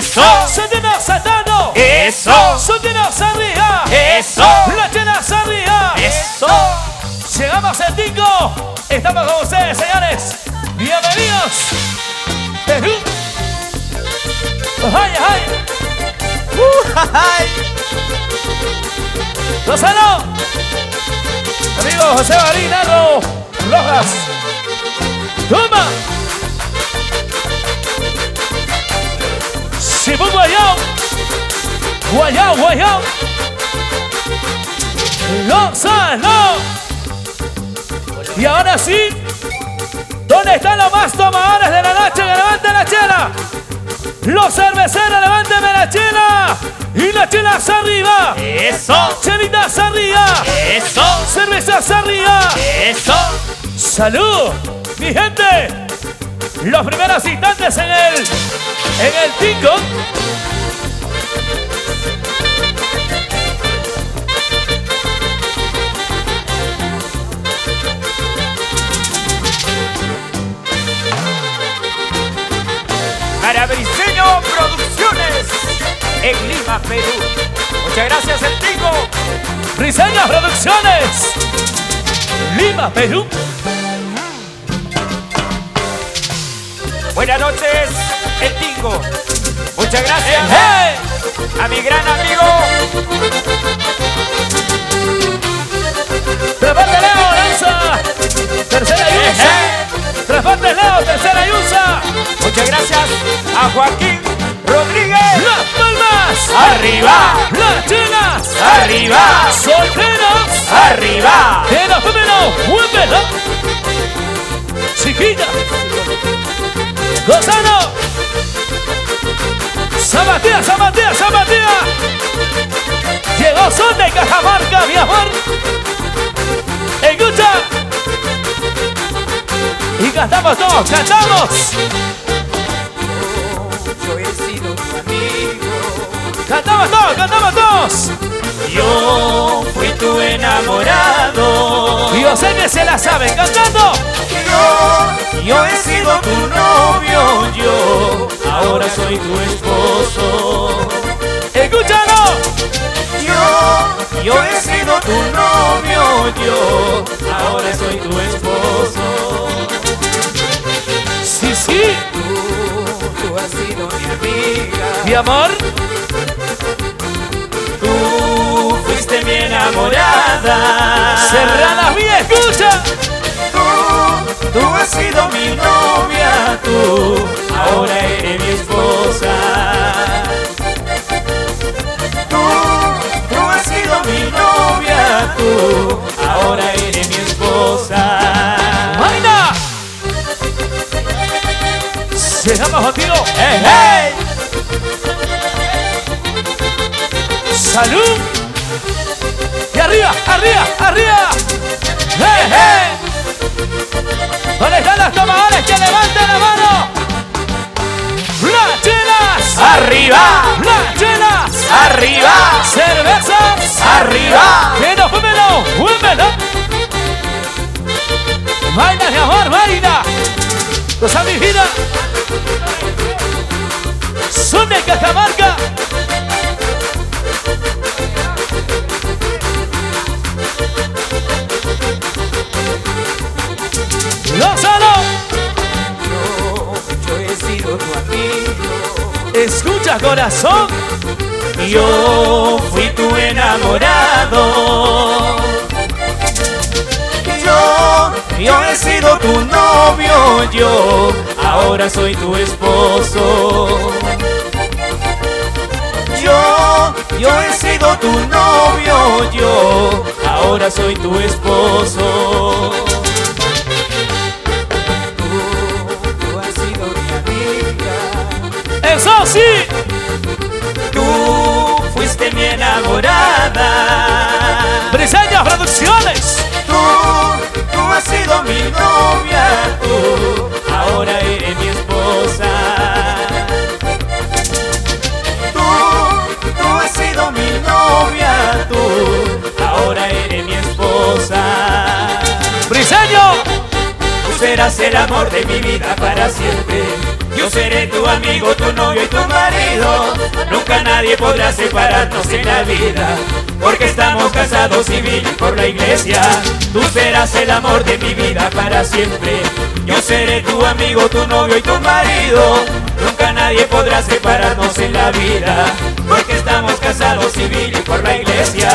Eso. Sandino Satano. Eso. Sandino Sarria. Eso. La Chela Sarria. Eso. Llegamos al Tingo. Estamos con ustedes, señores. Bienvenidos. Perú. ¡Ay, ay! ¡Ay! ¡Lozano! Amigo José Marinarro Rojas. ¡Toma! Simón Guayao. Guayao, Guayao. Lozano. Y ahora sí. ¿Dónde están los más tomadores de la noche? Que levanten la chela. Los cerveceros, levánteme la chela. Y la chela hacia arriba. Eso. Chelita hacia arriba. Eso. Cerveza hacia arriba. Eso. Salud, mi gente. Los primeros instantes en el Tingo. Para Briseño Producciones en Lima, Perú. Muchas gracias, El Tingo. Briseño Producciones. Lima, Perú. Buenas noches, El Tingo. Muchas gracias ¡Hey! a mi gran amigo. Transporte Leo, lanza. Tercera y unza. Transporte Leo, tercera y unza. Muchas gracias a Joaquín Rodríguez. Las palmas. Arriba. Las chelas. Arriba. Solteros. Arriba. Que los fémenos. Muévelo. Chiquilla. Lozano. Zapatea, zapatea, zapatea. Llegó Son de Cajamarca, mi amor. Escucha. Y cantamos todos, cantamos. Yo he sido tu amigo. Cantamos todos, cantamos todos. Yo fui tu enamorado. Y yo sé que se la saben cantando. Yo he sido tu novio. Yo ahora soy tu esposo. Escúchalo. Yo he sido tu novio. Yo ahora soy tu esposo. Sí, sí. Tú has sido mi amiga. Mi amor. Tú fuiste mi enamorada. Cerradas bien, escucha. Tú has sido mi novia. Tú ahora eres mi esposa. Tú has sido mi novia. Tú ahora eres mi esposa. ¡Maina! Llegamos contigo. ¡Hey, hey! ¡Salud! Y arriba, arriba, arriba. ¡Hey, hey! ¿Dónde están los tomadores que levanten la mano? ¡Las chelas! ¡Arriba! ¡Las chelas! ¡Arriba! ¡Cervezas! ¡Arriba! ¡Que nos muévelo! ¡Muévelo! ¡Vaina, mi amor, vaina! ¡Cosa mi vida! ¡Son de Cajamarca! ¡Lozano! Yo he sido tu amigo. Escucha, corazón. Yo fui tu enamorado. Yo he sido tu novio. Yo ahora soy tu esposo. Yo he sido tu novio. Yo ahora soy tu esposo. Tú has sido mi amiga. ¡Eso sí! Tú fuiste mi enamorada. Briseño Producciones. Tú has sido mi novia. Tú ahora eres mi esposa. Tú has sido mi novia. Tú ahora eres mi esposa. Briseño. Tú serás el amor de mi vida para siempre. Yo seré tu amigo, tu novio y tu marido. Nunca nadie podrá separarnos en la vida, porque estamos casados civil y por la iglesia. Tú serás el amor de mi vida para siempre. Yo seré tu amigo, tu novio y tu marido. Nunca nadie podrá separarnos en la vida, porque estamos casados civil y por la iglesia.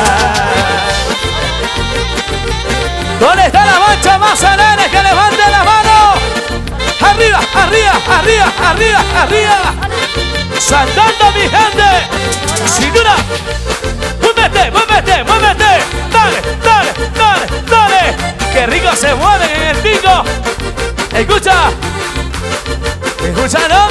¿Dónde está la mancha más alegre? Que levante la mano. Arriba, arriba, arriba, arriba, arriba. Saltando mi gente. Sin duda. Muévete, muévete, muévete. Dale, dale, dale, dale. Qué rico se mueven en el pico. Escucha. Escucha, ¿no?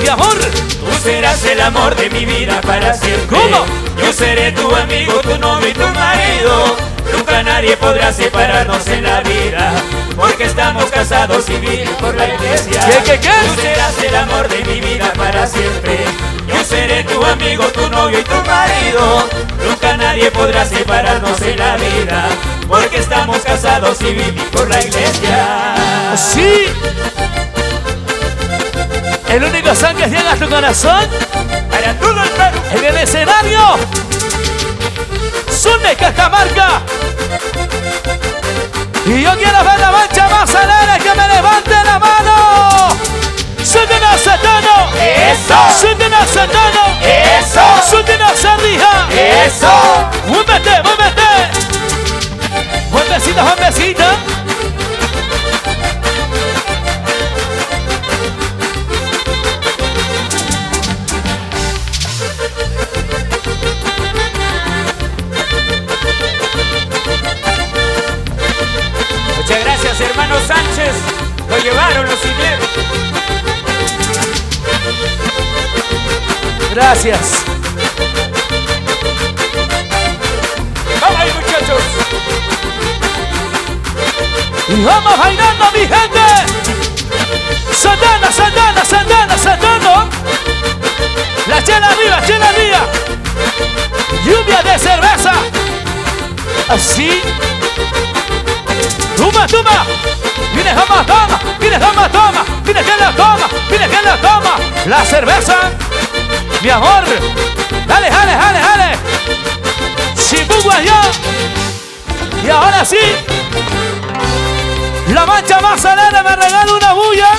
Mi amor. Tú serás el amor de mi vida para siempre. ¿Cómo? Yo seré tu amigo, tu novio y tu marido. Nunca nadie podrá separarnos en la vida, porque estamos casados civil por la iglesia. ¿Qué? Tú serás el amor de mi vida para siempre. Yo seré tu amigo, tu novio y tu marido. Nunca nadie podrá separarnos en la vida, porque estamos casados civil y por la iglesia. Sí. El único son que llega a tu corazón Para todo el Perú. en el escenario. Zune Cajamarca. Y yo quiero ver la mancha más alegre, que me levante la mano. Súndena Satano. Eso. Súndena Satano. Eso. Súndena Sarrija. Eso. Muévete, muévete. Buen besito, buen besito. Muchas gracias, hermano Sánchez. Lo llevaron, lo siguieron. Gracias. Vamos ahí, muchachos. Y vamos bailando, mi gente. Santana, Santana, Santana, Santana. La chela arriba, chela arriba. Lluvia de cerveza. Así. Toma, toma. Viene, toma, toma. Viene, toma, toma. Viene, que la toma. Viene, que la toma. La cerveza. Mi amor. Dale, dale, dale, dale. Chimbugua ya. Y ahora sí. La mancha más alegre me regala una bulla.